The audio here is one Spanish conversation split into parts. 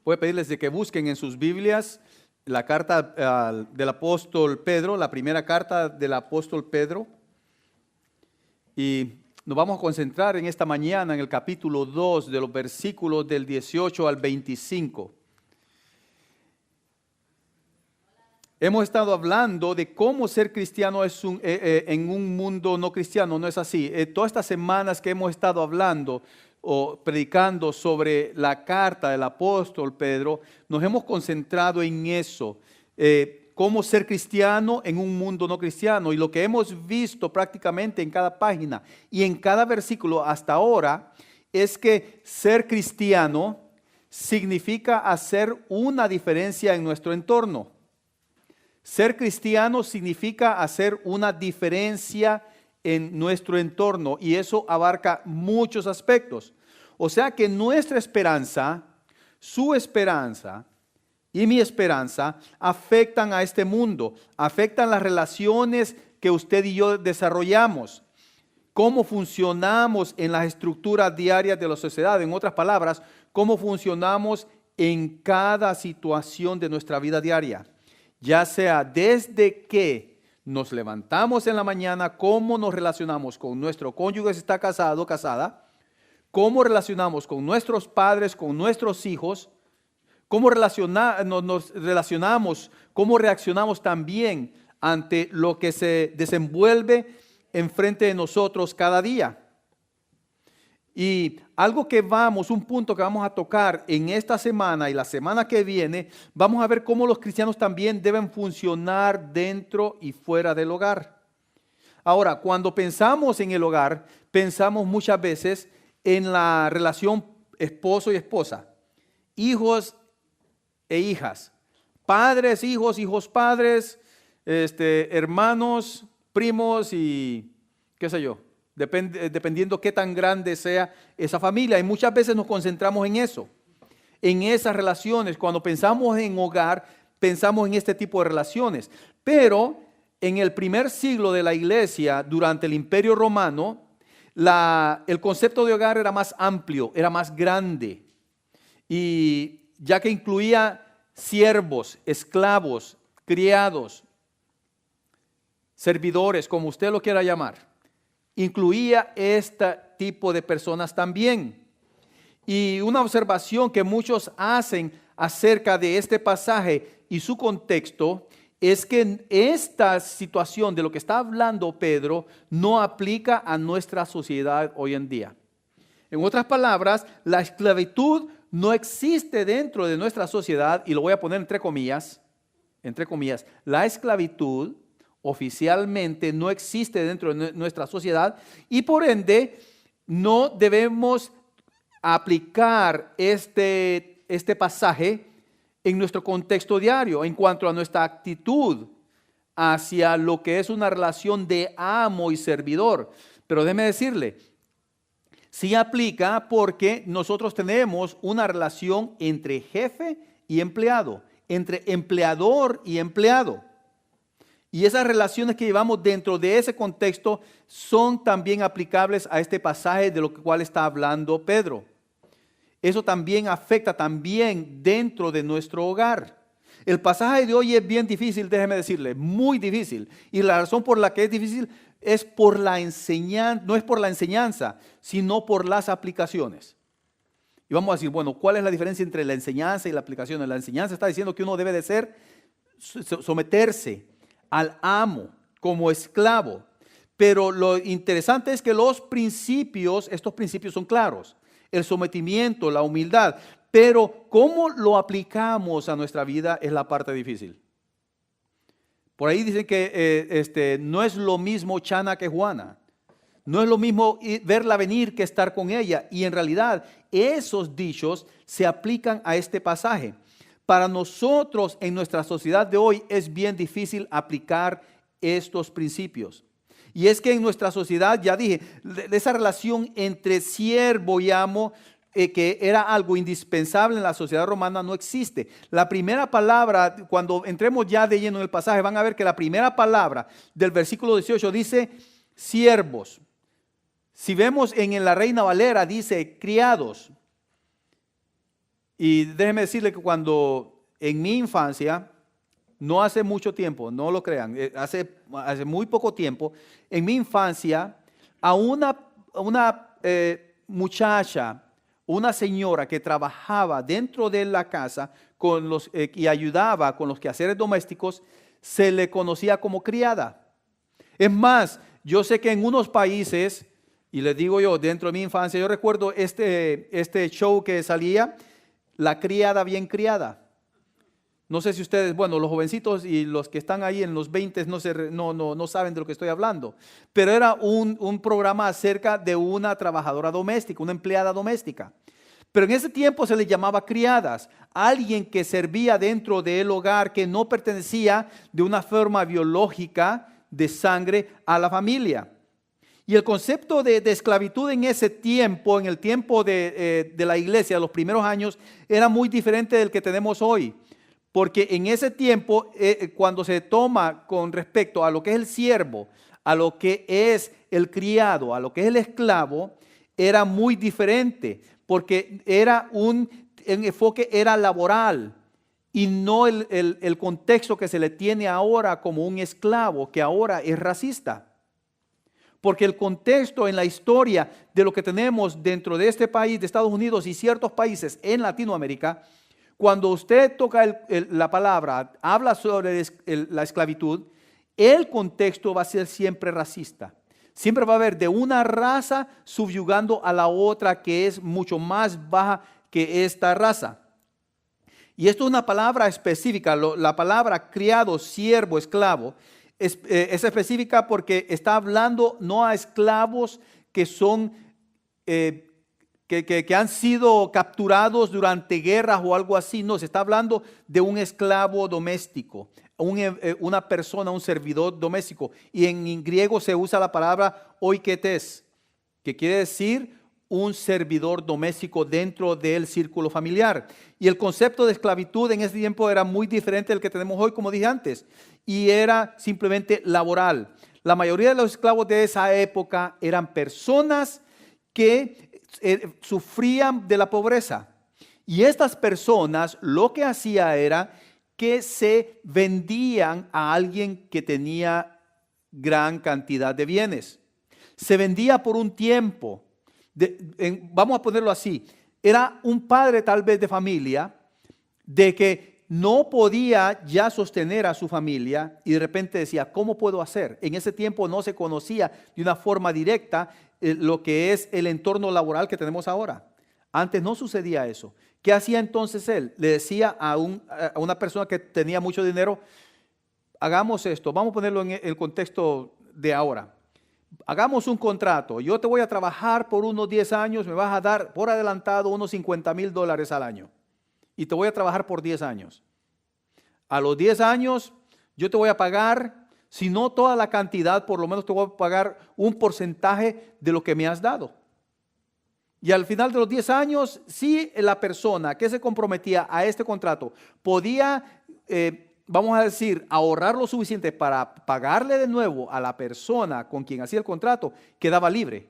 voy a pedirles de que busquen en sus Biblias la carta del apóstol Pedro, la primera carta del apóstol Pedro. Y nos vamos a concentrar en esta mañana en el capítulo 2 de los versículos del 18 al 25. Hemos estado hablando de cómo ser cristiano en un mundo no cristiano, ¿no es así? Todas estas semanas que hemos estado hablando o predicando sobre la carta del apóstol Pedro, nos hemos concentrado en eso, cómo ser cristiano en un mundo no cristiano. Y lo que hemos visto prácticamente en cada página y en cada versículo hasta ahora es que ser cristiano significa hacer una diferencia en nuestro entorno. Ser cristiano significa hacer una diferencia en nuestro entorno y eso abarca muchos aspectos. O sea que nuestra esperanza, su esperanza y mi esperanza afectan a este mundo, afectan las relaciones que usted y yo desarrollamos, cómo funcionamos en las estructuras diarias de la sociedad. En otras palabras, cómo funcionamos en cada situación de nuestra vida diaria. Ya sea desde que nos levantamos en la mañana, cómo nos relacionamos con nuestro cónyuge si está casado o casada, cómo relacionamos con nuestros padres, con nuestros hijos, cómo nos relacionamos, cómo reaccionamos también ante lo que se desenvuelve enfrente de nosotros cada día. Y un punto que vamos a tocar en esta semana y la semana que viene, vamos a ver cómo los cristianos también deben funcionar dentro y fuera del hogar. Ahora, cuando pensamos en el hogar, pensamos muchas veces en la relación esposo y esposa, hijos e hijas, padres, hijos, hijos, padres, hermanos, primos y qué sé yo. Dependiendo qué tan grande sea esa familia. Y muchas veces nos concentramos en eso, en esas relaciones. Cuando pensamos en hogar, pensamos en este tipo de relaciones. Pero en el primer siglo de la iglesia, durante el Imperio Romano, el concepto de hogar era más amplio, era más grande. Y ya que incluía siervos, esclavos, criados, servidores, como usted lo quiera llamar. Incluía este tipo de personas también. Y una observación que muchos hacen acerca de este pasaje y su contexto es que esta situación de lo que está hablando Pedro no aplica a nuestra sociedad hoy en día. En otras palabras, la esclavitud no existe dentro de nuestra sociedad, y lo voy a poner entre comillas, la esclavitud oficialmente no existe dentro de nuestra sociedad y por ende no debemos aplicar este pasaje en nuestro contexto diario en cuanto a nuestra actitud hacia lo que es una relación de amo y servidor. Pero déjeme decirle, sí aplica porque nosotros tenemos una relación entre jefe y empleado, entre empleador y empleado. Y esas relaciones que llevamos dentro de ese contexto son también aplicables a este pasaje de lo cual está hablando Pedro. Eso también afecta también dentro de nuestro hogar. El pasaje de hoy es bien difícil, déjeme decirle, muy difícil. Y la razón por la que es difícil es por la enseñanza, no es por la enseñanza, sino por las aplicaciones. Y vamos a decir, bueno, ¿cuál es la diferencia entre la enseñanza y la aplicación? La enseñanza está diciendo que uno debe de someterse al amo como esclavo, pero lo interesante es que estos principios son claros, el sometimiento, la humildad, pero cómo lo aplicamos a nuestra vida es la parte difícil. Por ahí dicen que no es lo mismo Chana que Juana, no es lo mismo verla venir que estar con ella, y en realidad esos dichos se aplican a este pasaje. Para nosotros en nuestra sociedad de hoy es bien difícil aplicar estos principios. Y es que en nuestra sociedad, ya dije, esa relación entre siervo y amo, que era algo indispensable en la sociedad romana, no existe. La primera palabra, cuando entremos ya de lleno en el pasaje, van a ver que la primera palabra del versículo 18 dice siervos. Si vemos en la Reina Valera dice criados. Y déjeme decirle que cuando en mi infancia, no hace mucho tiempo, no lo crean, hace muy poco tiempo, en mi infancia, a una muchacha, una señora que trabajaba dentro de la casa y ayudaba con los quehaceres domésticos, se le conocía como criada. Es más, yo sé que en unos países, y les digo yo, dentro de mi infancia, yo recuerdo este show que salía, La criada bien criada. No sé si ustedes, bueno, los jovencitos y los que están ahí en los 20 no saben de lo que estoy hablando, pero era un programa acerca de una trabajadora doméstica, una empleada doméstica. Pero en ese tiempo se les llamaba criadas, alguien que servía dentro del hogar, que no pertenecía de una forma biológica de sangre a la familia. Y el concepto de esclavitud en ese tiempo, en el tiempo de la iglesia, los primeros años, era muy diferente del que tenemos hoy. Porque en ese tiempo, cuando se toma con respecto a lo que es el siervo, a lo que es el criado, a lo que es el esclavo, era muy diferente. Porque el enfoque era laboral y no el contexto que se le tiene ahora como un esclavo, que ahora es racista. Porque el contexto en la historia de lo que tenemos dentro de este país, de Estados Unidos y ciertos países en Latinoamérica, cuando usted toca la palabra, habla sobre la esclavitud, el contexto va a ser siempre racista. Siempre va a haber de una raza subyugando a la otra que es mucho más baja que esta raza. Y esto es una palabra específica, la palabra criado, siervo, esclavo, es específica porque está hablando no a esclavos que son que han sido capturados durante guerras o algo así. No, se está hablando de un esclavo doméstico, una persona, un servidor doméstico. Y en griego se usa la palabra oiketes, que quiere decir un servidor doméstico dentro del círculo familiar. Y el concepto de esclavitud en ese tiempo era muy diferente del que tenemos hoy, como dije antes, y era simplemente laboral. La mayoría de los esclavos de esa época eran personas que sufrían de la pobreza. Y estas personas lo que hacía era que se vendían a alguien que tenía gran cantidad de bienes. Se vendía por un tiempo. Vamos a ponerlo así. Era un padre tal vez de familia de que no podía ya sostener a su familia y de repente decía, ¿cómo puedo hacer? En ese tiempo no se conocía de una forma directa lo que es el entorno laboral que tenemos ahora. Antes no sucedía eso. ¿Qué hacía entonces él? Le decía a una persona que tenía mucho dinero, hagamos esto, vamos a ponerlo en el contexto de ahora. Hagamos un contrato, yo te voy a trabajar por unos 10 años, me vas a dar por adelantado unos $50,000 al año y te voy a trabajar por 10 años. A los 10 años yo te voy a pagar, si no toda la cantidad, por lo menos te voy a pagar un porcentaje de lo que me has dado. Y al final de los 10 años, si la persona que se comprometía a este contrato podía, vamos a decir, ahorrar lo suficiente para pagarle de nuevo a la persona con quien hacía el contrato, quedaba libre.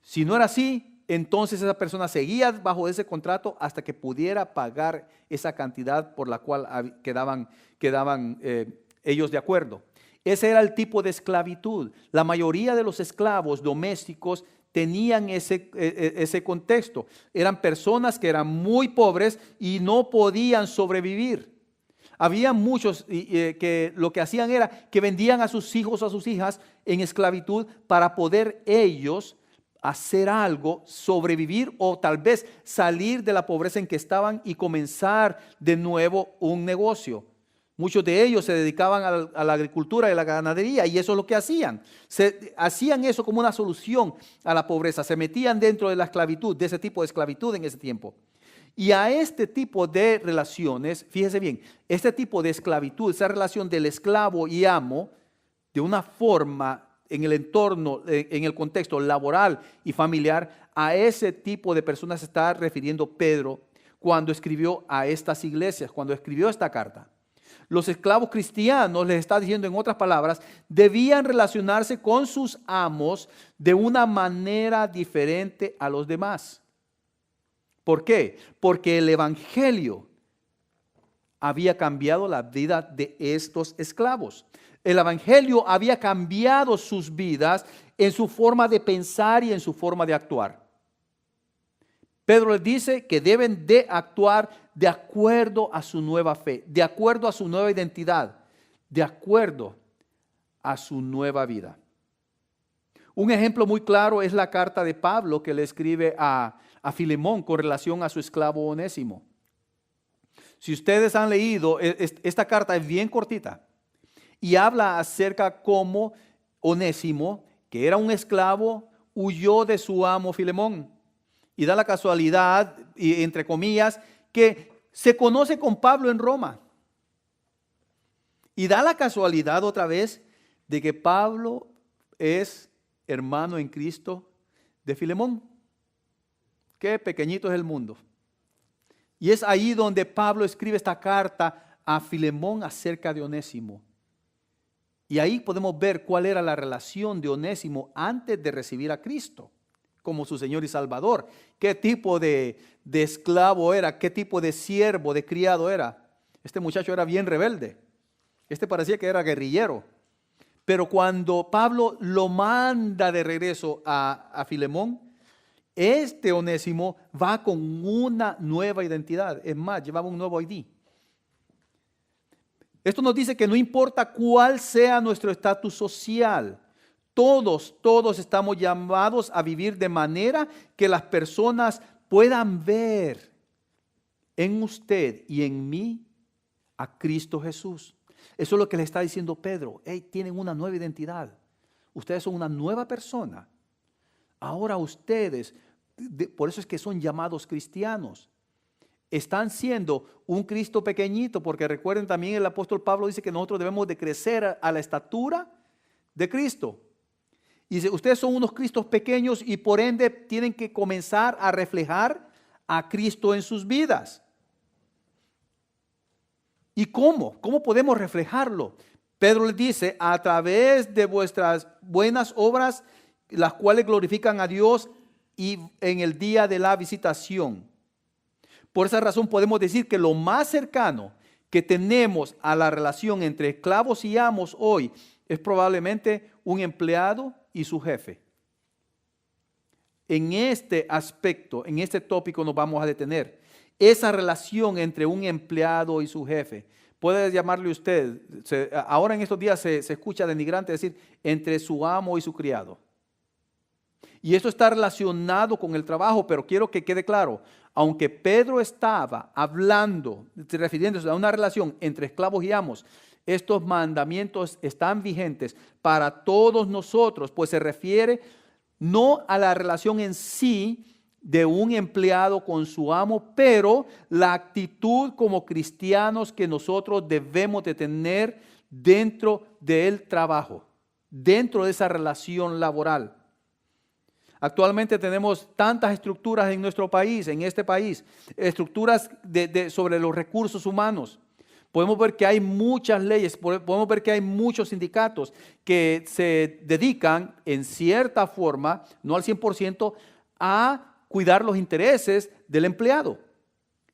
Si no era así, entonces esa persona seguía bajo ese contrato hasta que pudiera pagar esa cantidad por la cual quedaban ellos de acuerdo. Ese era el tipo de esclavitud. La mayoría de los esclavos domésticos tenían ese contexto. Eran personas que eran muy pobres y no podían sobrevivir. Había muchos que lo que hacían era que vendían a sus hijos o a sus hijas en esclavitud para poder ellos hacer algo, sobrevivir o tal vez salir de la pobreza en que estaban y comenzar de nuevo un negocio. Muchos de ellos se dedicaban a la agricultura y a la ganadería y eso es lo que hacían. Hacían eso como una solución a la pobreza. Se metían dentro de la esclavitud, de ese tipo de esclavitud en ese tiempo. Y a este tipo de relaciones, fíjese bien, este tipo de esclavitud, esa relación del esclavo y amo, de una forma en el entorno, en el contexto laboral y familiar, a ese tipo de personas se está refiriendo Pedro cuando escribió a estas iglesias, cuando escribió esta carta. Los esclavos cristianos, les está diciendo en otras palabras, debían relacionarse con sus amos de una manera diferente a los demás. ¿Por qué? Porque el evangelio había cambiado la vida de estos esclavos. El evangelio había cambiado sus vidas en su forma de pensar y en su forma de actuar. Pedro les dice que deben de actuar de acuerdo a su nueva fe, de acuerdo a su nueva identidad, de acuerdo a su nueva vida. Un ejemplo muy claro es la carta de Pablo que le escribe a Filemón con relación a su esclavo Onésimo. Si ustedes han leído, esta carta es bien cortita y habla acerca cómo Onésimo, que era un esclavo, huyó de su amo Filemón. Y da la casualidad, y entre comillas, que se conoce con Pablo en Roma. Y da la casualidad otra vez de que Pablo es hermano en Cristo de Filemón. Qué pequeñito es el mundo. Y es ahí donde Pablo escribe esta carta a Filemón acerca de Onésimo. Y ahí podemos ver cuál era la relación de Onésimo antes de recibir a Cristo como su Señor y Salvador. ¿Qué tipo de esclavo era? ¿Qué tipo de siervo, de criado era? Este muchacho era bien rebelde. Este parecía que era guerrillero. Pero cuando Pablo lo manda de regreso a Filemón, este Onésimo va con una nueva identidad. Es más, llevaba un nuevo ID. Esto nos dice que no importa cuál sea nuestro estatus social, todos estamos llamados a vivir de manera que las personas puedan ver en usted y en mí a Cristo Jesús. Eso es lo que le está diciendo Pedro. Hey, tienen una nueva identidad. Ustedes son una nueva persona. Ahora ustedes, por eso es que son llamados cristianos. Están siendo un Cristo pequeñito, porque recuerden también el apóstol Pablo dice que nosotros debemos de crecer a la estatura de Cristo. Y dice, ustedes son unos Cristos pequeños y por ende tienen que comenzar a reflejar a Cristo en sus vidas. ¿Y cómo? ¿Cómo podemos reflejarlo? Pedro les dice, a través de vuestras buenas obras, las cuales glorifican a Dios y en el día de la visitación. Por esa razón podemos decir que lo más cercano que tenemos a la relación entre esclavos y amos hoy es probablemente un empleado y su jefe. En este aspecto, en este tópico nos vamos a detener. Esa relación entre un empleado y su jefe. Puede llamarle usted, ahora en estos días se escucha denigrante decir, entre su amo y su criado. Y eso está relacionado con el trabajo, pero quiero que quede claro, aunque Pedro estaba hablando, refiriéndose a una relación entre esclavos y amos, estos mandamientos están vigentes para todos nosotros, pues se refiere no a la relación en sí de un empleado con su amo, pero la actitud como cristianos que nosotros debemos de tener dentro del trabajo, dentro de esa relación laboral. Actualmente tenemos tantas estructuras en nuestro país, en este país, estructuras sobre los recursos humanos. Podemos ver que hay muchas leyes, podemos ver que hay muchos sindicatos que se dedican en cierta forma, no al 100%, a cuidar los intereses del empleado,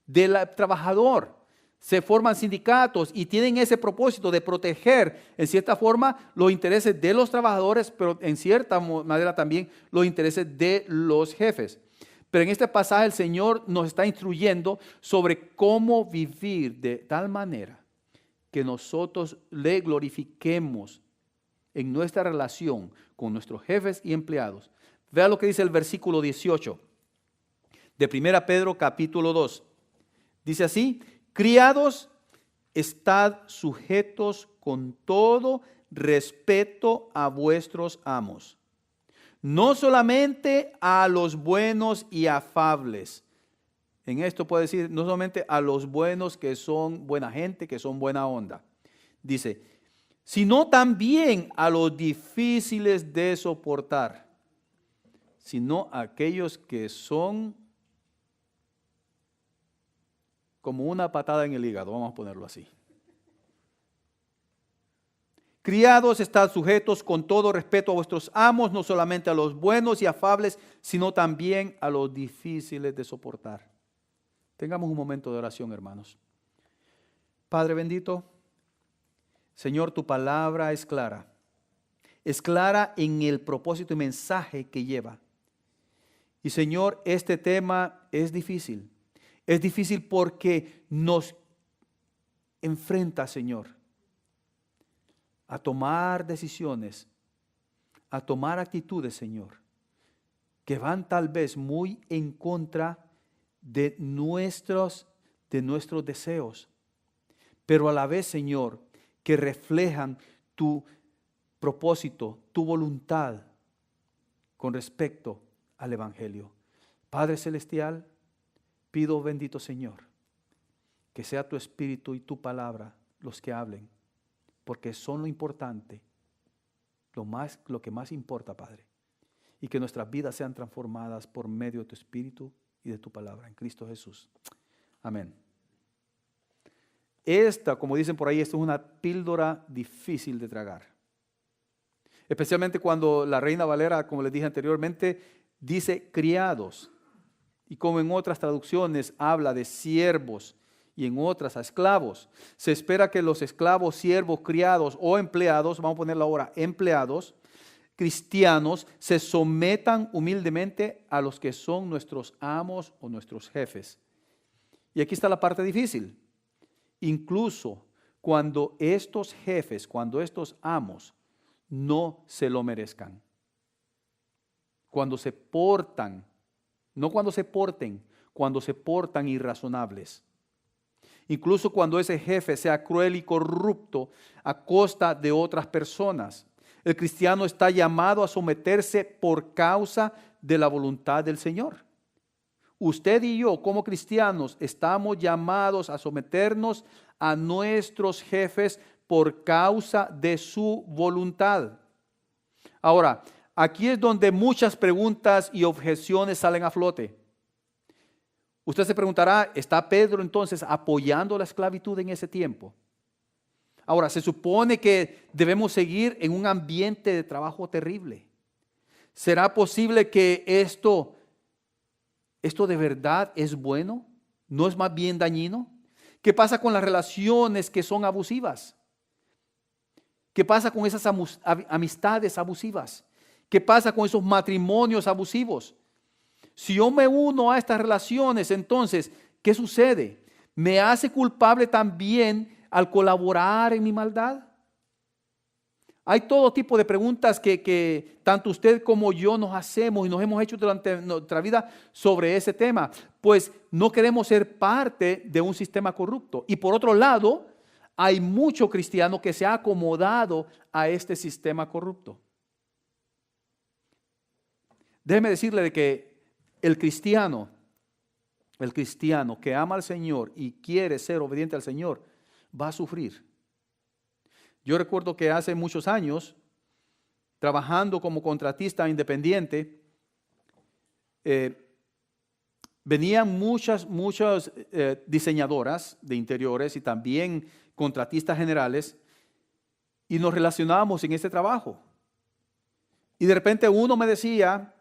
del trabajador. Se forman sindicatos y tienen ese propósito de proteger en cierta forma los intereses de los trabajadores, pero en cierta manera también los intereses de los jefes. Pero en este pasaje el Señor nos está instruyendo sobre cómo vivir de tal manera que nosotros le glorifiquemos en nuestra relación con nuestros jefes y empleados. Vea lo que dice el versículo 18 de 1 Pedro capítulo 2. Dice así: criados, estad sujetos con todo respeto a vuestros amos, no solamente a los buenos y afables. En esto puede decir no solamente a los buenos que son buena gente, que son buena onda. Dice, sino también a los difíciles de soportar, sino a aquellos que son como una patada en el hígado, vamos a ponerlo así. Criados, estad sujetos con todo respeto a vuestros amos, no solamente a los buenos y afables, sino también a los difíciles de soportar. Tengamos un momento de oración, hermanos. Padre bendito, Señor, tu palabra es clara. Es clara en el propósito y mensaje que lleva. Y Señor, este tema es difícil. Es difícil porque nos enfrenta, Señor, a tomar decisiones, a tomar actitudes, Señor, que van tal vez muy en contra de nuestros deseos, pero a la vez, Señor, que reflejan tu propósito, tu voluntad con respecto al Evangelio. Padre Celestial, pido, bendito Señor, que sea tu Espíritu y tu palabra los que hablen, porque son lo importante, lo que más importa, Padre, y que nuestras vidas sean transformadas por medio de tu Espíritu y de tu palabra, en Cristo Jesús. Amén. Esta, como dicen por ahí, esta es una píldora difícil de tragar. Especialmente cuando la Reina Valera, como les dije anteriormente, dice criados. Y como en otras traducciones habla de siervos y en otras a esclavos. Se espera que los esclavos, siervos, criados o empleados, vamos a ponerlo ahora, empleados, cristianos, se sometan humildemente a los que son nuestros amos o nuestros jefes. Y aquí está la parte difícil. Incluso cuando estos jefes, cuando estos amos no se lo merezcan. Cuando se portan, no cuando se porten, cuando se portan irrazonables. Incluso cuando ese jefe sea cruel y corrupto a costa de otras personas. El cristiano está llamado a someterse por causa de la voluntad del Señor. Usted y yo, como cristianos, estamos llamados a someternos a nuestros jefes por causa de su voluntad. Ahora, aquí es donde muchas preguntas y objeciones salen a flote. Usted se preguntará, ¿está Pedro entonces apoyando la esclavitud en ese tiempo? Ahora, se supone que debemos seguir en un ambiente de trabajo terrible. ¿Será posible que esto de verdad es bueno? ¿No es más bien dañino? ¿Qué pasa con las relaciones que son abusivas? ¿Qué pasa con esas amistades abusivas? ¿Qué pasa con esos matrimonios abusivos? Si yo me uno a estas relaciones, entonces, ¿qué sucede? ¿Me hace culpable también al colaborar en mi maldad? Hay todo tipo de preguntas que tanto usted como yo nos hacemos y nos hemos hecho durante nuestra vida sobre ese tema, pues no queremos ser parte de un sistema corrupto. Y por otro lado, hay mucho cristiano que se ha acomodado a este sistema corrupto. Déjeme decirle de que el cristiano que ama al Señor y quiere ser obediente al Señor, va a sufrir. Yo recuerdo que hace muchos años, trabajando como contratista independiente, venían muchas diseñadoras de interiores y también contratistas generales y nos relacionábamos en este trabajo. Y de repente uno me decía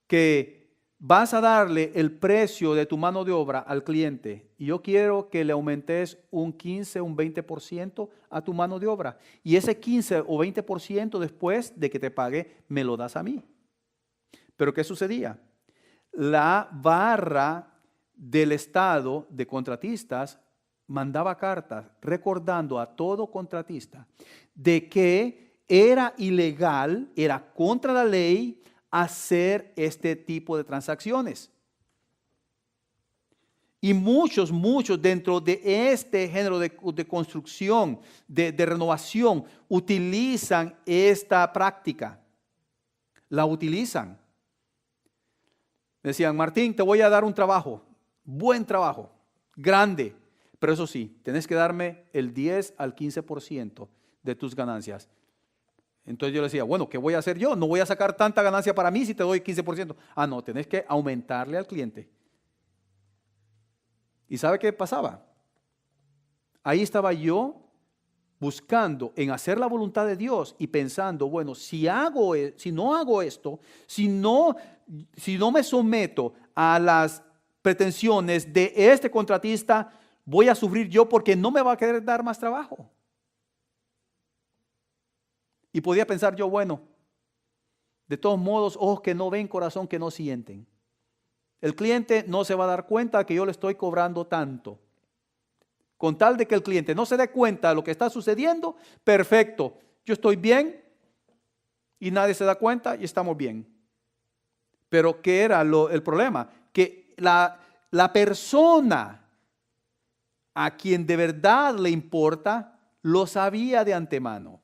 que vas a darle el precio de tu mano de obra al cliente y yo quiero que le aumentes un 15, un 20% a tu mano de obra. Y ese 15 o 20% después de que te pague, me lo das a mí. Pero ¿qué sucedía? La barra del estado de contratistas mandaba cartas recordando a todo contratista de que era ilegal, era contra la ley, hacer este tipo de transacciones. Y muchos dentro de este género de construcción, de renovación, utilizan esta práctica. La utilizan. Decían, Martín, te voy a dar un trabajo, buen trabajo, grande, pero eso sí, tenés que darme el 10 al 15% de tus ganancias. Entonces yo le decía, bueno, ¿qué voy a hacer yo? No voy a sacar tanta ganancia para mí si te doy 15%. Ah, no, tenés que aumentarle al cliente. ¿Y sabe qué pasaba? Ahí estaba yo buscando en hacer la voluntad de Dios y pensando, bueno, si no hago esto, si no me someto a las pretensiones de este contratista, voy a sufrir yo porque no me va a querer dar más trabajo. Y podía pensar yo, bueno, de todos modos, ojos que no ven, corazón que no sienten. El cliente no se va a dar cuenta que yo le estoy cobrando tanto. Con tal de que el cliente no se dé cuenta de lo que está sucediendo, perfecto. Yo estoy bien y nadie se da cuenta y estamos bien. Pero ¿qué era el problema? Que la persona a quien de verdad le importa, lo sabía de antemano,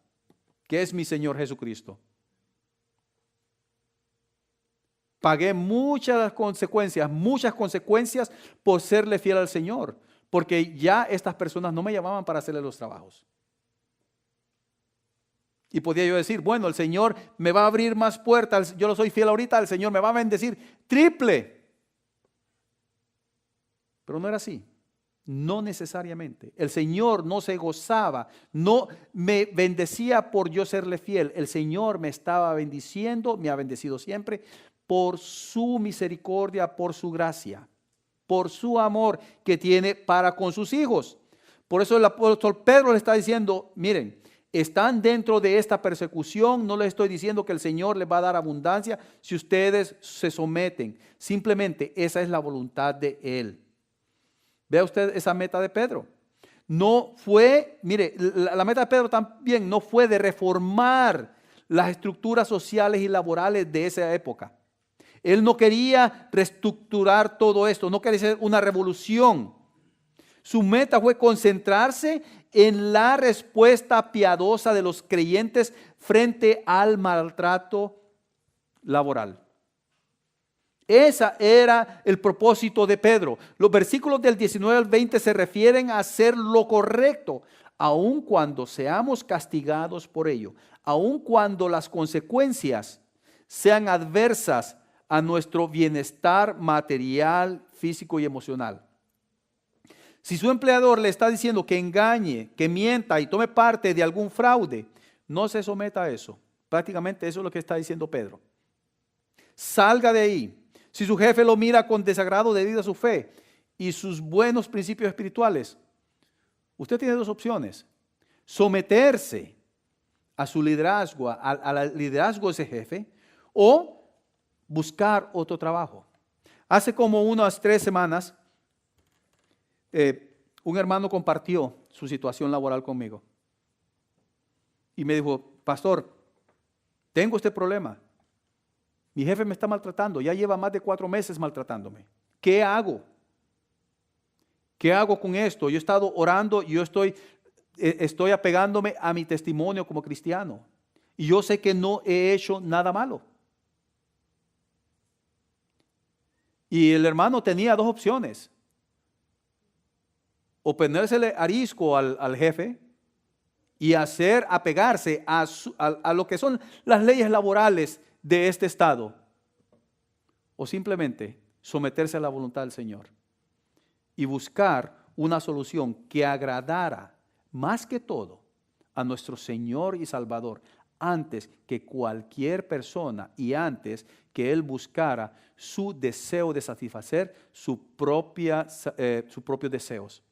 que es mi Señor Jesucristo. Pagué muchas consecuencias por serle fiel al Señor, porque ya estas personas no me llamaban para hacerle los trabajos. Y podía yo decir, bueno, el Señor me va a abrir más puertas, yo lo soy fiel ahorita, el Señor me va a bendecir triple. Pero no era así, no necesariamente. El Señor no se gozaba, no me bendecía por yo serle fiel. El Señor me estaba bendiciendo, me ha bendecido siempre, por su misericordia, por su gracia, por su amor que tiene para con sus hijos. Por eso el apóstol Pedro le está diciendo, miren, están dentro de esta persecución, no les estoy diciendo que el Señor les va a dar abundancia si ustedes se someten. Simplemente esa es la voluntad de Él. Vea usted esa meta de Pedro. No fue, mire, la meta de Pedro también no fue de reformar las estructuras sociales y laborales de esa época. Él no quería reestructurar todo esto, no quería hacer una revolución. Su meta fue concentrarse en la respuesta piadosa de los creyentes frente al maltrato laboral. Ese era el propósito de Pedro. Los versículos del 19 al 20 se refieren a hacer lo correcto, aun cuando seamos castigados por ello, aun cuando las consecuencias sean adversas a nuestro bienestar material, físico y emocional. Si su empleador le está diciendo que engañe, que mienta y tome parte de algún fraude, no se someta a eso. Prácticamente eso es lo que está diciendo Pedro. Salga de ahí. Si su jefe lo mira con desagrado debido a su fe y sus buenos principios espirituales, usted tiene dos opciones. Someterse a su liderazgo, al liderazgo de ese jefe, o buscar otro trabajo. Hace como unas 3 semanas, un hermano compartió su situación laboral conmigo y me dijo, pastor, tengo este problema. Mi jefe me está maltratando, ya lleva más de 4 meses maltratándome. ¿Qué hago? ¿Qué hago con esto? Yo he estado orando, yo estoy apegándome a mi testimonio como cristiano y yo sé que no he hecho nada malo. Y el hermano tenía 2 opciones. O ponérsele arisco al jefe y apegarse a lo que son las leyes laborales de este estado. O simplemente someterse a la voluntad del Señor y buscar una solución que agradara más que todo a nuestro Señor y Salvador antes que cualquier persona y antes que Él buscara su deseo de satisfacer sus propios deseos.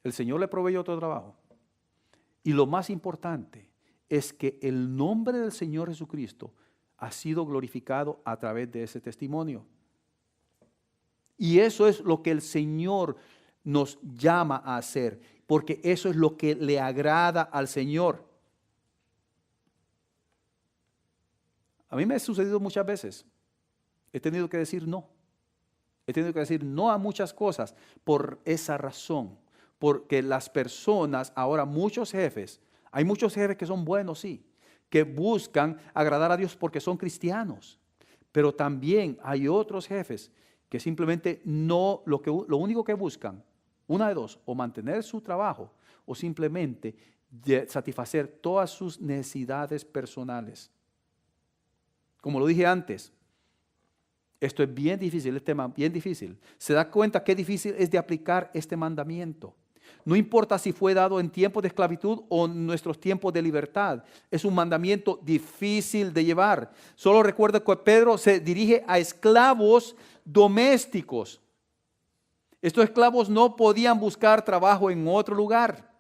El Señor le proveyó otro trabajo. Y lo más importante es que el nombre del Señor Jesucristo ha sido glorificado a través de ese testimonio. Y eso es lo que el Señor nos llama a hacer, porque eso es lo que le agrada al Señor. A mí me ha sucedido muchas veces. He tenido que decir no. He tenido que decir no a muchas cosas por esa razón. Porque las personas, ahora muchos jefes, hay muchos jefes que son buenos, sí, que buscan agradar a Dios porque son cristianos. Pero también hay otros jefes que simplemente no, lo único que buscan, una de dos, o mantener su trabajo o simplemente satisfacer todas sus necesidades personales. Como lo dije antes, esto es bien difícil, este tema bien difícil. Se da cuenta qué difícil es de aplicar este mandamiento. no importa si fue dado en tiempos de esclavitud o en nuestros tiempos de libertad. Es un mandamiento difícil de llevar. Solo recuerda que Pedro se dirige a esclavos domésticos. Estos esclavos no podían buscar trabajo en otro lugar.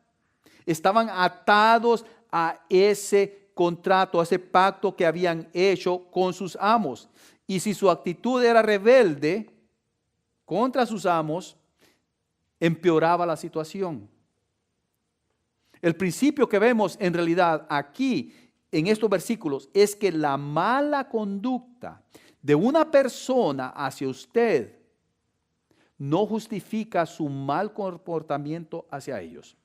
Estaban atados a ese contrato, a ese pacto que habían hecho con sus amos. Y si su actitud era rebelde contra sus amos, empeoraba la situación. El principio que vemos en realidad aquí en estos versículos es que la mala conducta de una persona hacia usted no justifica su mal comportamiento hacia ellos.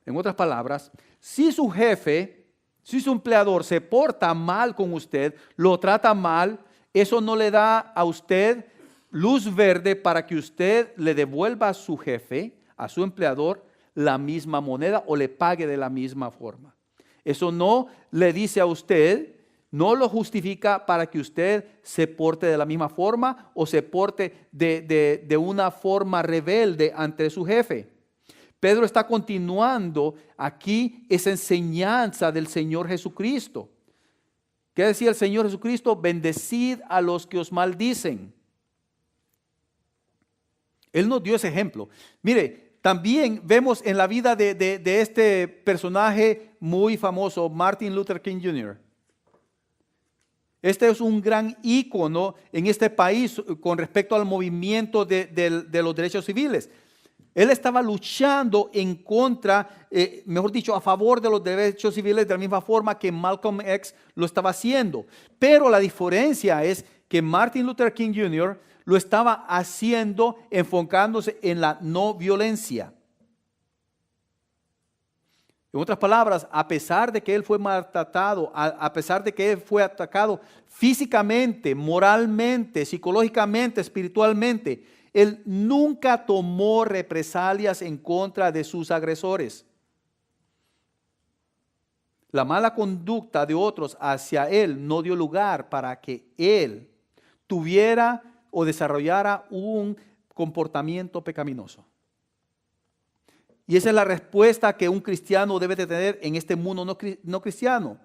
En otras palabras, si su jefe, si su empleador se porta mal con usted, lo trata mal, eso no le da a usted luz verde para que usted le devuelva a su jefe, a su empleador, la misma moneda o le pague de la misma forma. Eso no le dice a usted, no lo justifica para que usted se porte de la misma forma o se porte de una forma rebelde ante su jefe. Pedro está continuando aquí esa enseñanza del Señor Jesucristo. ¿Qué decía el Señor Jesucristo? Bendecid a los que os maldicen. Él nos dio ese ejemplo. Mire, también vemos en la vida de este personaje muy famoso, Martin Luther King Jr. Este es un gran ícono en este país con respecto al movimiento de los derechos civiles. Él estaba luchando en contra, mejor dicho, a favor de los derechos civiles de la misma forma que Malcolm X lo estaba haciendo. Pero la diferencia es que Martin Luther King Jr. lo estaba haciendo enfocándose en la no violencia. En otras palabras, a pesar de que él fue maltratado, a pesar de que él fue atacado físicamente, moralmente, psicológicamente, espiritualmente, él nunca tomó represalias en contra de sus agresores. La mala conducta de otros hacia él no dio lugar para que él tuviera o desarrollara un comportamiento pecaminoso. Y esa es la respuesta que un cristiano debe de tener en este mundo no cristiano.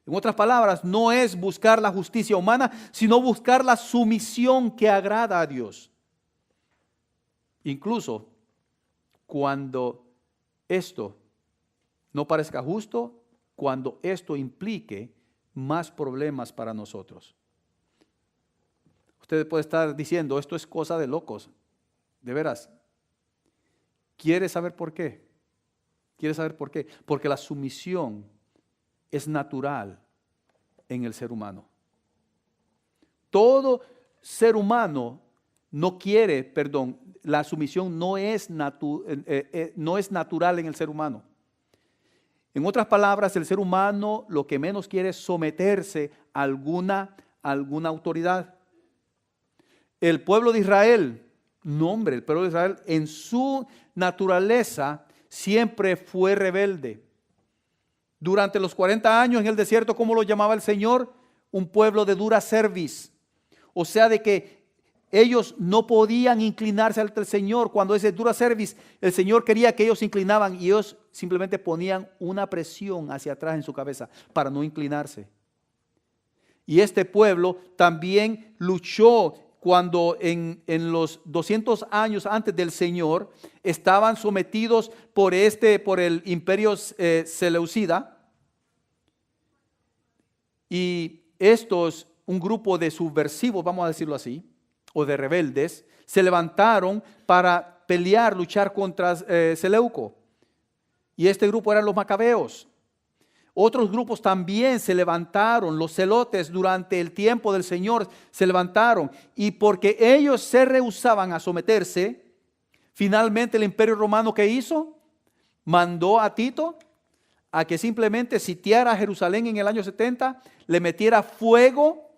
En otras palabras, no es buscar la justicia humana, sino buscar la sumisión que agrada a Dios. Incluso cuando esto no parezca justo, cuando esto implique más problemas para nosotros. Usted puede estar diciendo, esto es cosa de locos. De veras. ¿Quiere saber por qué? ¿Quiere saber por qué? Porque la sumisión es natural en el ser humano. Todo ser humano no quiere, perdón, la sumisión no es natural en el ser humano. En otras palabras, el ser humano lo que menos quiere es someterse a alguna autoridad. El pueblo de Israel, el pueblo de Israel en su naturaleza siempre fue rebelde. Durante los 40 años en el desierto, ¿cómo lo llamaba el Señor? Un pueblo de dura cerviz. O sea, de que ellos no podían inclinarse ante el Señor. Cuando ese dura cerviz, el Señor quería que ellos se inclinaban y ellos simplemente ponían una presión hacia atrás en su cabeza para no inclinarse. Y este pueblo también luchó cuando en los 200 años antes del Señor estaban sometidos por el imperio seleucida, y estos, un grupo de subversivos, vamos a decirlo así, o de rebeldes, se levantaron para pelear, luchar contra Seleuco, y este grupo eran los macabeos. Otros grupos también se levantaron, los celotes durante el tiempo del Señor se levantaron, y porque ellos se rehusaban a someterse, finalmente el imperio romano, ¿qué hizo? Mandó a Tito a que simplemente sitiara a Jerusalén en el año 70, le metiera fuego,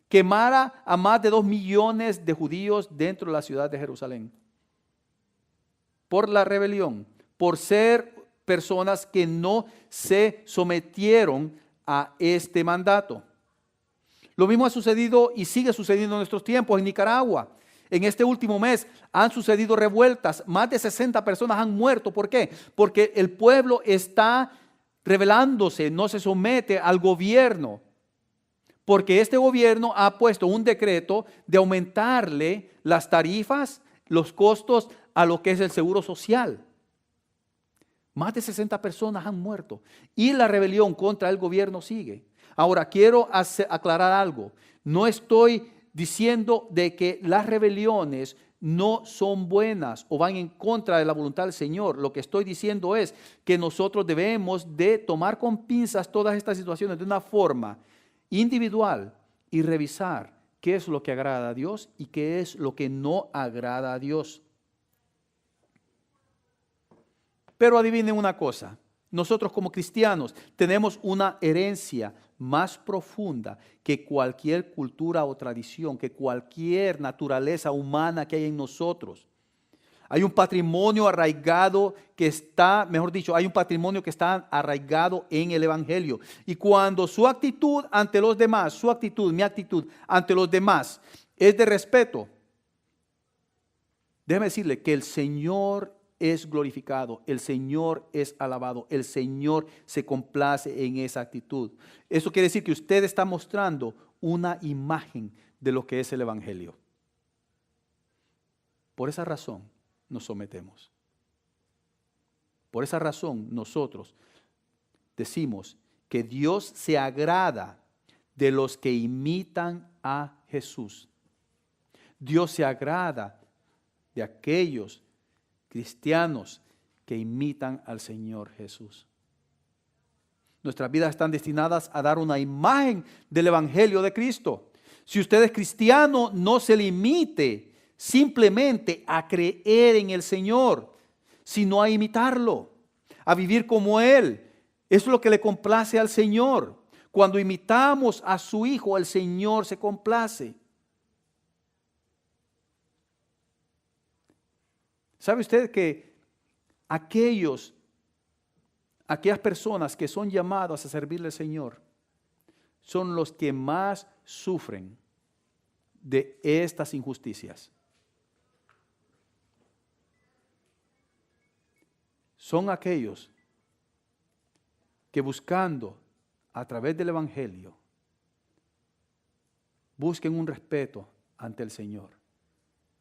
quemara a más de 2 millones de judíos dentro de la ciudad de Jerusalén. Por la rebelión, por ser personas que no se sometieron a este mandato. Lo mismo ha sucedido y sigue sucediendo en nuestros tiempos en Nicaragua. En este último mes han sucedido revueltas, más de 60 personas han muerto. ¿Por qué? Porque el pueblo está rebelándose, no se somete al gobierno. Porque este gobierno ha puesto un decreto de aumentarle las tarifas, los costos a lo que es el seguro social. Más de 60 personas han muerto y la rebelión contra el gobierno sigue. Ahora, quiero aclarar algo. No estoy diciendo de que las rebeliones no son buenas o van en contra de la voluntad del Señor. Lo que estoy diciendo es que nosotros debemos de tomar con pinzas todas estas situaciones de una forma individual y revisar qué es lo que agrada a Dios y qué es lo que no agrada a Dios. Pero adivinen una cosa, nosotros como cristianos tenemos una herencia más profunda que cualquier cultura o tradición, que cualquier naturaleza humana que hay en nosotros. Hay un patrimonio arraigado que está, mejor dicho, hay un patrimonio que está arraigado en el Evangelio. Y cuando su actitud ante los demás, su actitud, mi actitud ante los demás es de respeto, déjeme decirle que el Señor es glorificado, el Señor es alabado, el Señor se complace en esa actitud. Eso quiere decir que usted está mostrando una imagen de lo que es el Evangelio. Por esa razón nos sometemos. Por esa razón nosotros decimos que Dios se agrada de los que imitan a Jesús. Dios se agrada de aquellos cristianos que imitan al Señor Jesús. Nuestras vidas están destinadas a dar una imagen del Evangelio de Cristo. Si usted es cristiano, no se limite simplemente a creer en el Señor, sino a imitarlo, a vivir como Él. Eso es lo que le complace al Señor. Cuando imitamos a su Hijo, el Señor se complace. ¿Sabe usted que aquellas personas que son llamadas a servirle al Señor son los que más sufren de estas injusticias? Son aquellos que buscando a través del Evangelio busquen un respeto ante el Señor.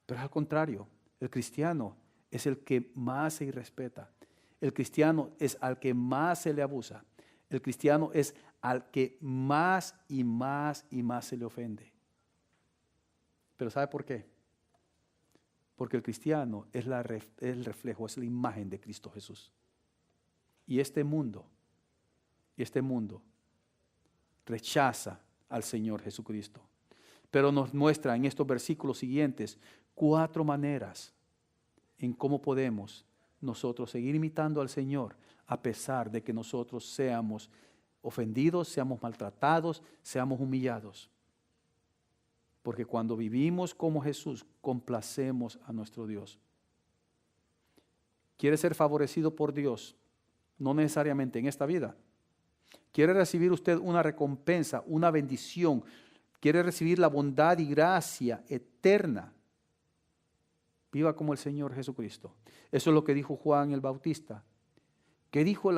Pero al contrario, el cristiano es el que más se irrespeta. El cristiano es al que más se le abusa. El cristiano es al que más y más y más se le ofende. Pero ¿sabe por qué? Porque el cristiano es el reflejo, es la imagen de Cristo Jesús. Y este mundo rechaza al Señor Jesucristo. Pero nos muestra en estos versículos siguientes 4 maneras en cómo podemos nosotros seguir imitando al Señor a pesar de que nosotros seamos ofendidos, seamos maltratados, seamos humillados. Porque cuando vivimos como Jesús, complacemos a nuestro Dios. ¿Quiere ser favorecido por Dios? No necesariamente en esta vida. ¿Quiere recibir usted una recompensa, una bendición? ¿Quiere recibir la bondad y gracia eterna? Viva como el Señor Jesucristo. Eso es lo que dijo Juan el Bautista. ¿Qué dijo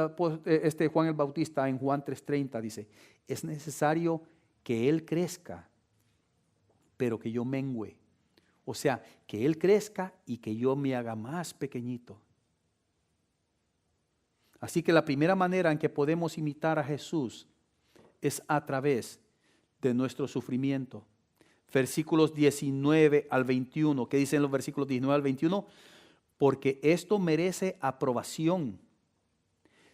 Juan el Bautista en Juan 3:30? Dice, es necesario que Él crezca, pero que yo mengüe. O sea, que Él crezca y que yo me haga más pequeñito. Así que la primera manera en que podemos imitar a Jesús es a través de nuestro sufrimiento. Versículos 19 al 21. ¿Qué dicen los versículos 19 al 21? Porque esto merece aprobación.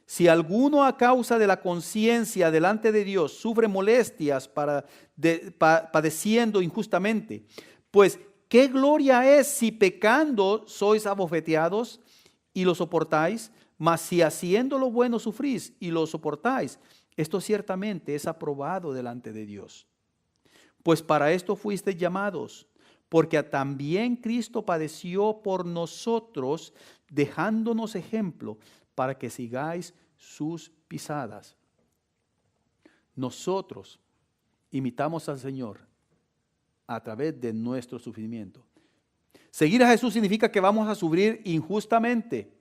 Si alguno a causa de la conciencia delante de Dios sufre molestias padeciendo injustamente, pues qué gloria es si pecando sois abofeteados y lo soportáis, mas si haciendo lo bueno sufrís y lo soportáis, esto ciertamente es aprobado delante de Dios. Pues para esto fuisteis llamados, porque también Cristo padeció por nosotros, dejándonos ejemplo para que sigáis sus pisadas. Nosotros imitamos al Señor a través de nuestro sufrimiento, Seguir a Jesús significa que vamos a sufrir injustamente.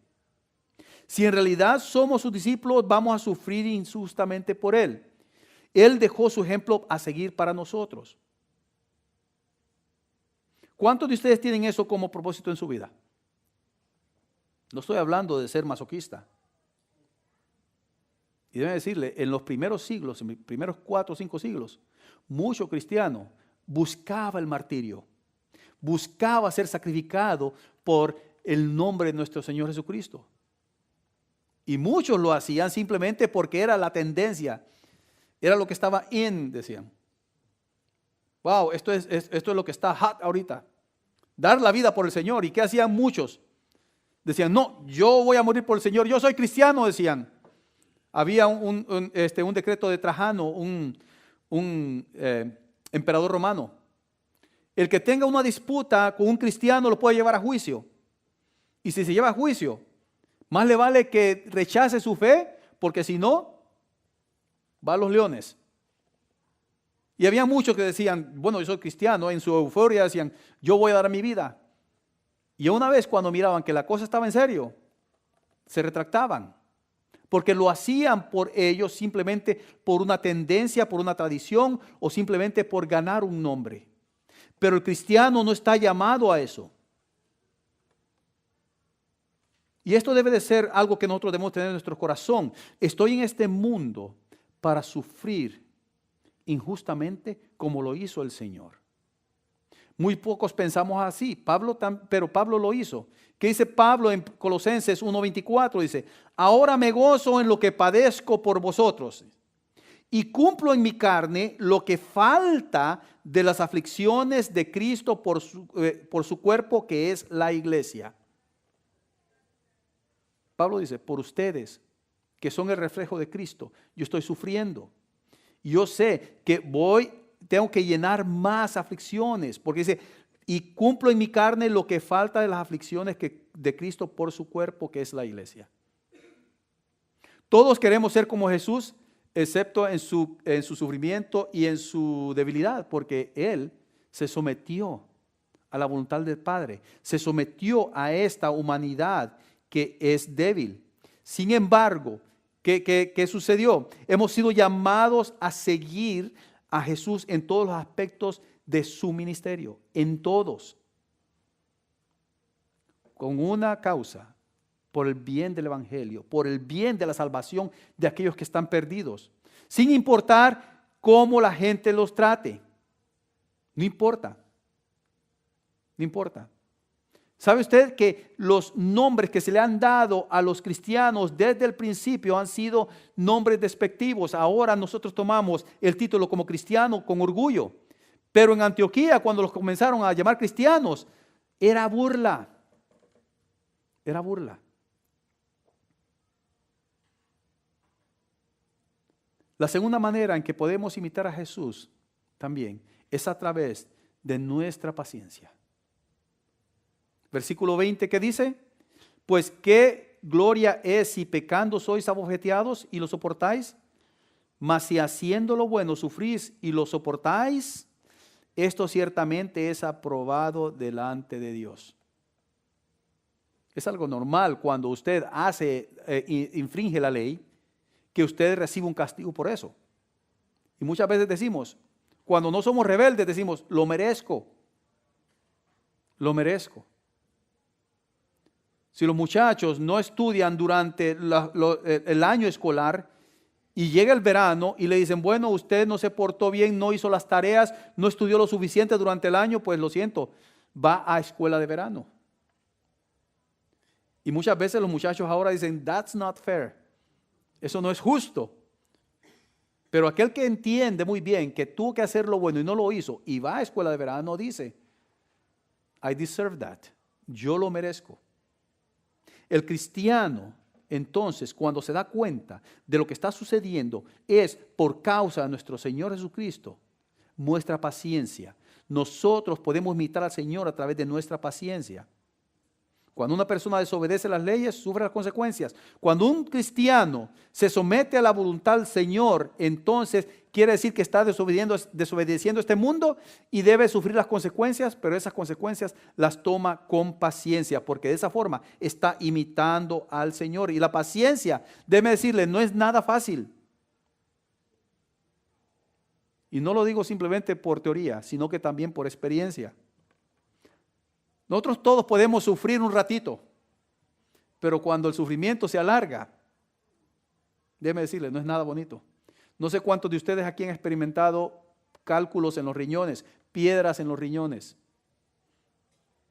Si en realidad somos sus discípulos, vamos a sufrir injustamente por Él. Él dejó su ejemplo a seguir para nosotros. ¿Cuántos de ustedes tienen eso como propósito en su vida? No estoy hablando de ser masoquista. Y debo decirle, en los primeros siglos, en los primeros 4 o 5 siglos, mucho cristiano buscaba el martirio, buscaba ser sacrificado por el nombre de nuestro Señor Jesucristo. Y muchos lo hacían simplemente porque era la tendencia, era lo que estaba decían. Wow, esto es lo que está hot ahorita. Dar la vida por el Señor. ¿Y qué hacían muchos? Decían, no, yo voy a morir por el Señor, yo soy cristiano, decían. Había un decreto de Trajano, un emperador romano. El que tenga una disputa con un cristiano lo puede llevar a juicio. Y si se lleva a juicio, más le vale que rechace su fe, porque si no, va a los leones. Y había muchos que decían, bueno, yo soy cristiano, en su euforia decían, yo voy a dar mi vida. Y una vez cuando miraban que la cosa estaba en serio, se retractaban. Porque lo hacían por ellos simplemente por una tendencia, por una tradición o simplemente por ganar un nombre. Pero el cristiano no está llamado a eso. Y esto debe de ser algo que nosotros debemos tener en nuestro corazón. Estoy en este mundo para sufrir injustamente como lo hizo el Señor. Muy pocos pensamos así, pero Pablo lo hizo. ¿Qué dice Pablo en Colosenses 1:24? Dice, ahora me gozo en lo que padezco por vosotros y cumplo en mi carne lo que falta de las aflicciones de Cristo por su cuerpo, que es la iglesia. Pablo dice, por ustedes que son el reflejo de Cristo, yo estoy sufriendo. Yo sé que tengo que llenar más aflicciones, porque dice, y cumplo en mi carne lo que falta de las aflicciones de Cristo por su cuerpo, que es la iglesia. Todos queremos ser como Jesús, excepto en su sufrimiento y en su debilidad, porque Él se sometió a la voluntad del Padre, se sometió a esta humanidad que es débil. Sin embargo, ¿qué sucedió? Hemos sido llamados a seguir a Jesús en todos los aspectos de su ministerio, en todos, con una causa, por el bien del evangelio, por el bien de la salvación de aquellos que están perdidos, sin importar cómo la gente los trate. No importa. No importa. ¿Sabe usted que los nombres que se le han dado a los cristianos desde el principio han sido nombres despectivos? Ahora nosotros tomamos el título como cristiano con orgullo. Pero en Antioquía, cuando los comenzaron a llamar cristianos, era burla. Era burla. La segunda manera en que podemos imitar a Jesús también es a través de nuestra paciencia. Versículo 20, ¿qué dice? Pues qué gloria es si pecando sois abofeteados y lo soportáis, mas si haciendo lo bueno sufrís y lo soportáis, esto ciertamente es aprobado delante de Dios. Es algo normal cuando usted infringe la ley, que usted recibe un castigo por eso. Y muchas veces decimos, cuando no somos rebeldes, decimos, lo merezco. Lo merezco. Si los muchachos no estudian durante el año escolar y llega el verano y le dicen, bueno, usted no se portó bien, no hizo las tareas, no estudió lo suficiente durante el año, pues lo siento, va a escuela de verano. Y muchas veces los muchachos ahora dicen, that's not fair. Eso no es justo. Pero aquel que entiende muy bien que tuvo que hacer lo bueno y no lo hizo y va a escuela de verano dice, I deserve that. Yo lo merezco. El cristiano, entonces, cuando se da cuenta de lo que está sucediendo, es por causa de nuestro Señor Jesucristo, muestra paciencia. Nosotros podemos imitar al Señor a través de nuestra paciencia. Cuando una persona desobedece las leyes, sufre las consecuencias. Cuando un cristiano se somete a la voluntad del Señor, entonces quiere decir que está desobedeciendo este mundo y debe sufrir las consecuencias, pero esas consecuencias las toma con paciencia, porque de esa forma está imitando al Señor. Y la paciencia, déjeme decirle, no es nada fácil. Y no lo digo simplemente por teoría, sino que también por experiencia. Nosotros todos podemos sufrir un ratito, pero cuando el sufrimiento se alarga, déjeme decirle, no es nada bonito. No sé cuántos de ustedes aquí han experimentado cálculos en los riñones, piedras en los riñones.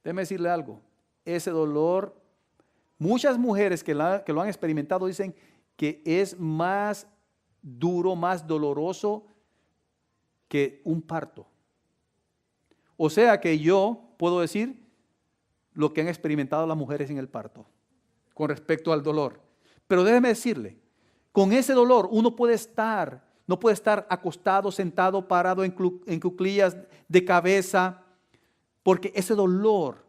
Déjeme decirle algo, ese dolor, muchas mujeres que lo han experimentado dicen que es más duro, más doloroso que un parto. O sea que yo puedo decir lo que han experimentado las mujeres en el parto con respecto al dolor. Pero déjeme decirle, con ese dolor uno no puede estar acostado, sentado, parado en cuclillas de cabeza, porque ese dolor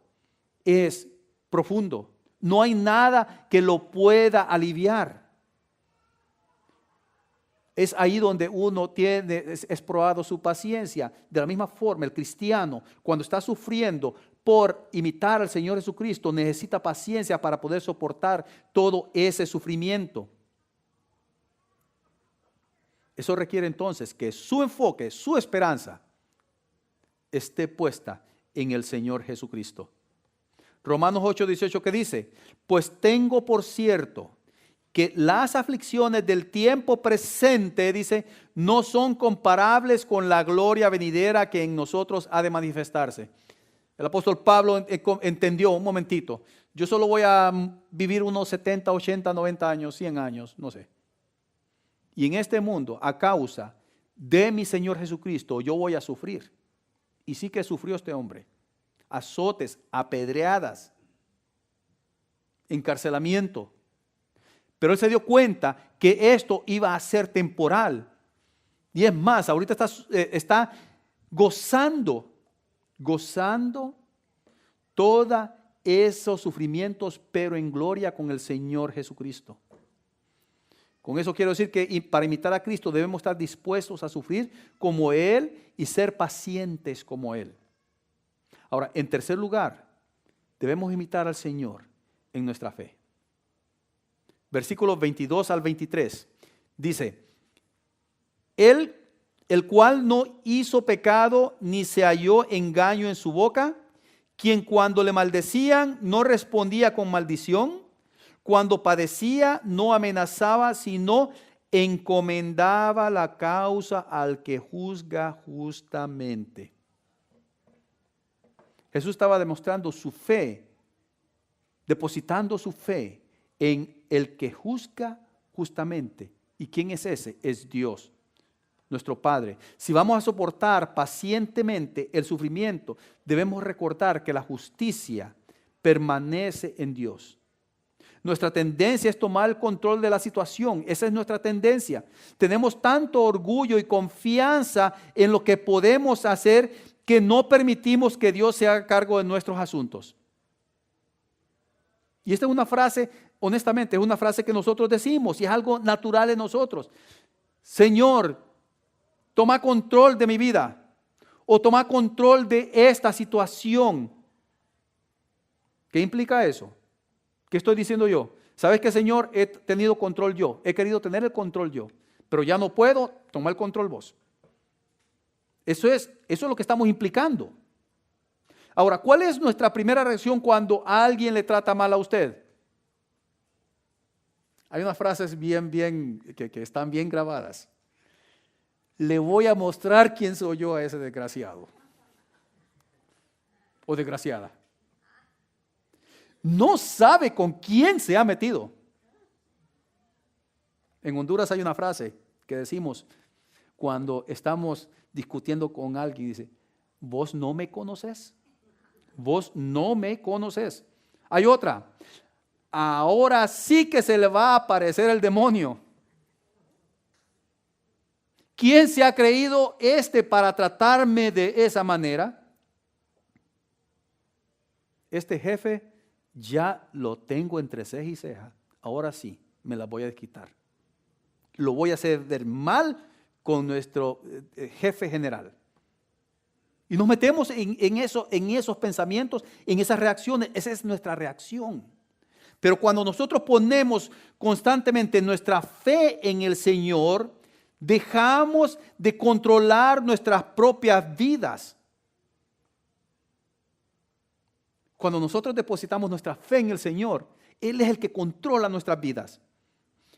es profundo. No hay nada que lo pueda aliviar. Es ahí donde uno es probado su paciencia. De la misma forma, el cristiano, cuando está sufriendo por imitar al Señor Jesucristo, necesita paciencia para poder soportar todo ese sufrimiento. Eso requiere entonces que su enfoque, su esperanza, esté puesta en el Señor Jesucristo. Romanos 8:18, ¿qué dice? Pues tengo por cierto que las aflicciones del tiempo presente, dice, no son comparables con la gloria venidera que en nosotros ha de manifestarse. El apóstol Pablo entendió, un momentito, yo solo voy a vivir unos 70, 80, 90 años, 100 años, no sé. Y en este mundo, a causa de mi Señor Jesucristo, yo voy a sufrir. Y sí que sufrió este hombre. Azotes, apedreadas, encarcelamiento. Pero él se dio cuenta que esto iba a ser temporal. Y es más, ahorita está gozando todos esos sufrimientos, pero en gloria con el Señor Jesucristo. Con eso quiero decir que para imitar a Cristo debemos estar dispuestos a sufrir como Él y ser pacientes como Él. Ahora, en tercer lugar, debemos imitar al Señor en nuestra fe. Versículos 22 al 23, dice, Él, el cual no hizo pecado ni se halló engaño en su boca, quien cuando le maldecían no respondía con maldición, cuando padecía no amenazaba, sino encomendaba la causa al que juzga justamente. Jesús estaba demostrando su fe, depositando su fe en el que juzga justamente. ¿Y quién es ese? Es Dios, nuestro Padre. Si vamos a soportar pacientemente el sufrimiento, debemos recordar que la justicia permanece en Dios. Nuestra tendencia es tomar el control de la situación. Esa es nuestra tendencia. Tenemos tanto orgullo y confianza en lo que podemos hacer que no permitimos que Dios se haga cargo de nuestros asuntos. Y esta es una frase, honestamente, es una frase que nosotros decimos y es algo natural en nosotros. Señor, toma control de mi vida o toma control de esta situación. ¿Qué implica eso? ¿Qué estoy diciendo yo? ¿Sabes qué, Señor? He tenido control yo, he querido tener el control yo, pero ya no puedo, toma el control vos. Eso es lo que estamos implicando. Ahora, ¿cuál es nuestra primera reacción cuando alguien le trata mal a usted? Hay unas frases que están bien grabadas. Le voy a mostrar quién soy yo a ese desgraciado o desgraciada. No sabe con quién se ha metido. En Honduras hay una frase que decimos cuando estamos discutiendo con alguien, dice, vos no me conoces, vos no me conoces. Hay otra, ahora sí que se le va a aparecer el demonio. ¿Quién se ha creído para tratarme de esa manera? Este jefe ya lo tengo entre ceja y ceja, ahora sí, me la voy a desquitar. Lo voy a hacer ver mal con nuestro jefe general. Y nos metemos en esos pensamientos, en esas reacciones. Esa es nuestra reacción. Pero cuando nosotros ponemos constantemente nuestra fe en el Señor, dejamos de controlar nuestras propias vidas. Cuando nosotros depositamos nuestra fe en el Señor, Él es el que controla nuestras vidas.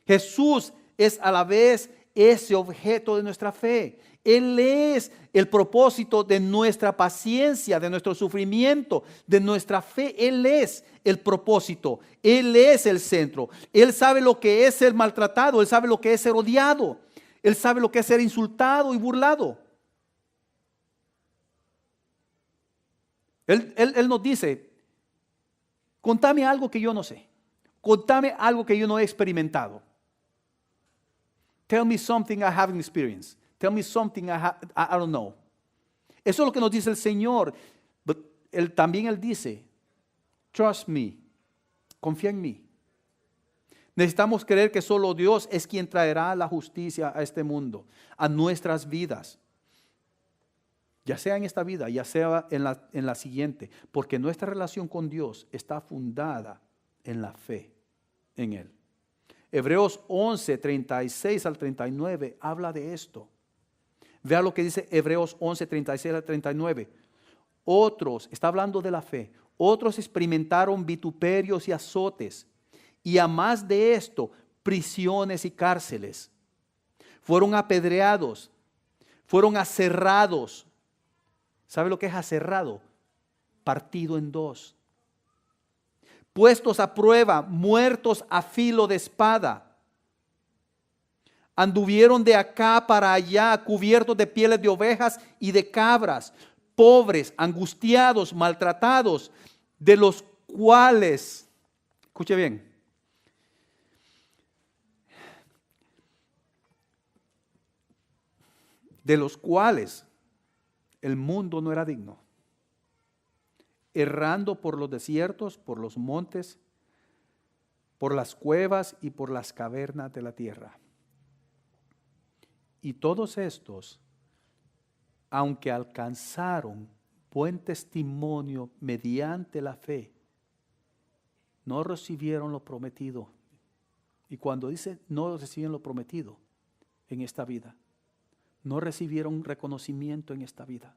Jesús es a la vez ese objeto de nuestra fe. Él es el propósito de nuestra paciencia, de nuestro sufrimiento, de nuestra fe. Él es el propósito. Él es el centro. Él sabe lo que es ser maltratado. Él sabe lo que es ser odiado. Él sabe lo que es ser insultado y burlado. Él nos dice, contame algo que yo no sé. Contame algo que yo no he experimentado. Tell me something I haven't experienced. Tell me something I don't know. Eso es lo que nos dice el Señor. But también Él dice, trust me. Confía en mí. Necesitamos creer que solo Dios es quien traerá la justicia a este mundo, a nuestras vidas. Ya sea en esta vida, ya sea en la siguiente. Porque nuestra relación con Dios está fundada en la fe en Él. Hebreos 11, 36 al 39 habla de esto. Vea lo que dice Hebreos 11, 36 al 39. Otros, está hablando de la fe, otros experimentaron vituperios y azotes, y a más de esto, prisiones y cárceles. Fueron apedreados, fueron aserrados. ¿Sabe lo que es aserrado? Partido en dos. Puestos a prueba, muertos a filo de espada. Anduvieron de acá para allá, cubiertos de pieles de ovejas y de cabras, pobres, angustiados, maltratados, de los cuales, escuche bien, de los cuales el mundo no era digno, errando por los desiertos, por los montes, por las cuevas y por las cavernas de la tierra. Y todos estos, aunque alcanzaron buen testimonio mediante la fe, no recibieron lo prometido. Y cuando dice no recibieron lo prometido en esta vida, no recibieron reconocimiento en esta vida,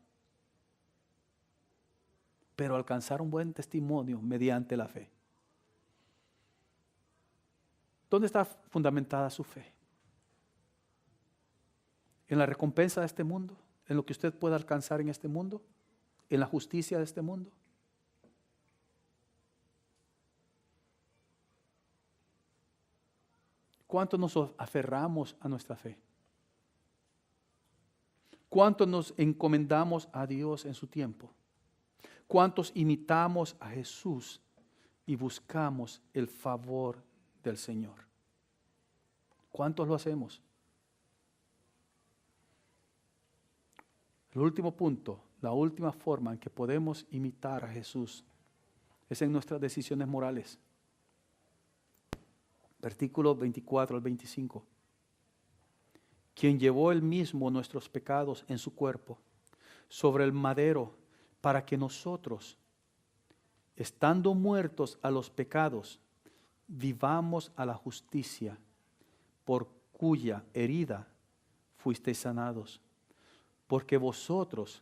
pero alcanzaron buen testimonio mediante la fe. ¿Dónde está fundamentada su fe? ¿En la recompensa de este mundo? ¿En lo que usted pueda alcanzar en este mundo? ¿En la justicia de este mundo? ¿Cuánto nos aferramos a nuestra fe? ¿Cuánto nos encomendamos a Dios en su tiempo? ¿Cuántos imitamos a Jesús y buscamos el favor del Señor? ¿Cuántos lo hacemos? El último punto, la última forma en que podemos imitar a Jesús es en nuestras decisiones morales. Versículos 24 al 25. Quien llevó él mismo nuestros pecados en su cuerpo sobre el madero, para que nosotros, estando muertos a los pecados, vivamos a la justicia, por cuya herida fuisteis sanados. Porque vosotros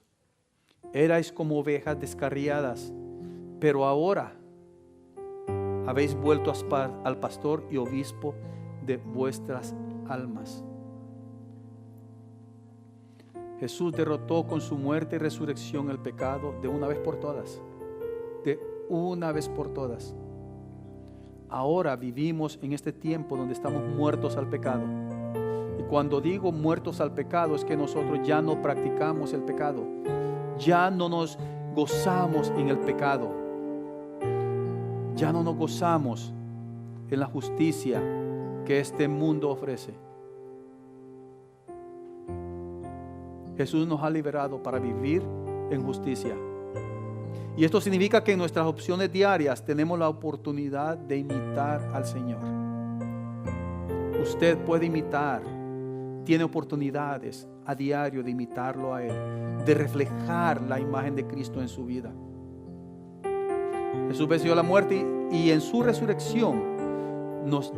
erais como ovejas descarriadas, pero ahora habéis vuelto al pastor y obispo de vuestras almas. Jesús derrotó con su muerte y resurrección el pecado de una vez por todas. De una vez por todas. Ahora vivimos en este tiempo donde estamos muertos al pecado. Y cuando digo muertos al pecado es que nosotros ya no practicamos el pecado. Ya no nos gozamos en el pecado. Ya no nos gozamos en la justicia que este mundo ofrece. Jesús nos ha liberado para vivir en justicia. Y esto significa que en nuestras opciones diarias tenemos la oportunidad de imitar al Señor. Usted puede imitar, tiene oportunidades a diario de imitarlo a Él, de reflejar la imagen de Cristo en su vida. Jesús venció la muerte y en su resurrección nos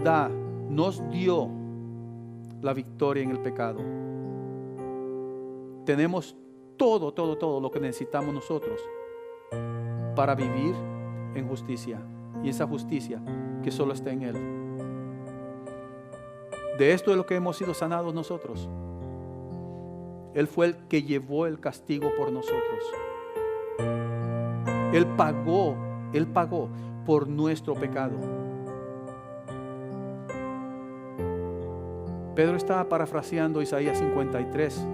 dio la victoria en el pecado. Tenemos todo lo que necesitamos nosotros para vivir en justicia, y esa justicia que solo está en Él. De esto es lo que hemos sido sanados nosotros. Él fue el que llevó el castigo por nosotros. Él pagó por nuestro pecado. Pedro estaba parafraseando Isaías 53,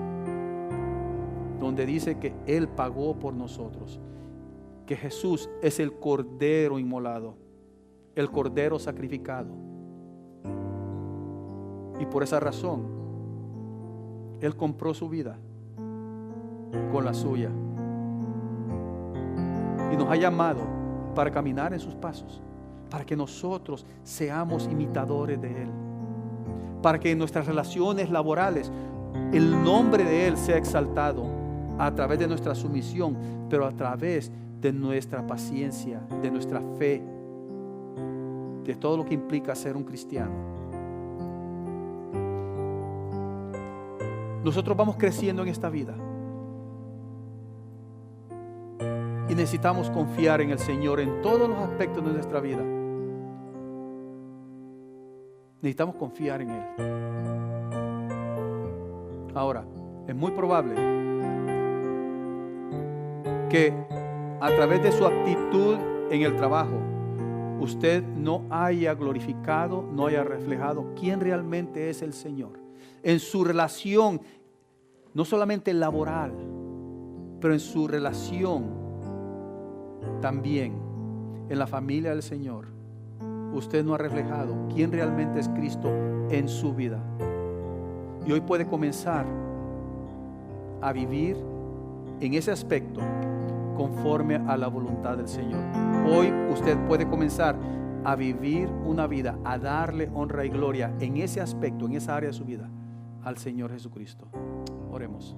donde dice que Él pagó por nosotros, que Jesús es el Cordero inmolado, el Cordero sacrificado. Y por esa razón, Él compró su vida con la suya. Y nos ha llamado para caminar en sus pasos, para que nosotros seamos imitadores de Él, para que en nuestras relaciones laborales el nombre de Él sea exaltado a través de nuestra sumisión, pero a través de nuestra paciencia, de nuestra fe, de todo lo que implica ser un cristiano. Nosotros vamos creciendo en esta vida y necesitamos confiar en el Señor en todos los aspectos de nuestra vida. Necesitamos confiar en Él. Ahora, es muy probable que a través de su actitud en el trabajo, usted no haya glorificado, no haya reflejado quién realmente es el Señor. En su relación, no solamente laboral, pero en su relación también en la familia del Señor, usted no ha reflejado quién realmente es Cristo en su vida. Y hoy puede comenzar a vivir en ese aspecto conforme a la voluntad del Señor. Hoy usted puede comenzar a vivir una vida, a darle honra y gloria en ese aspecto, en esa área de su vida, al Señor Jesucristo. Oremos.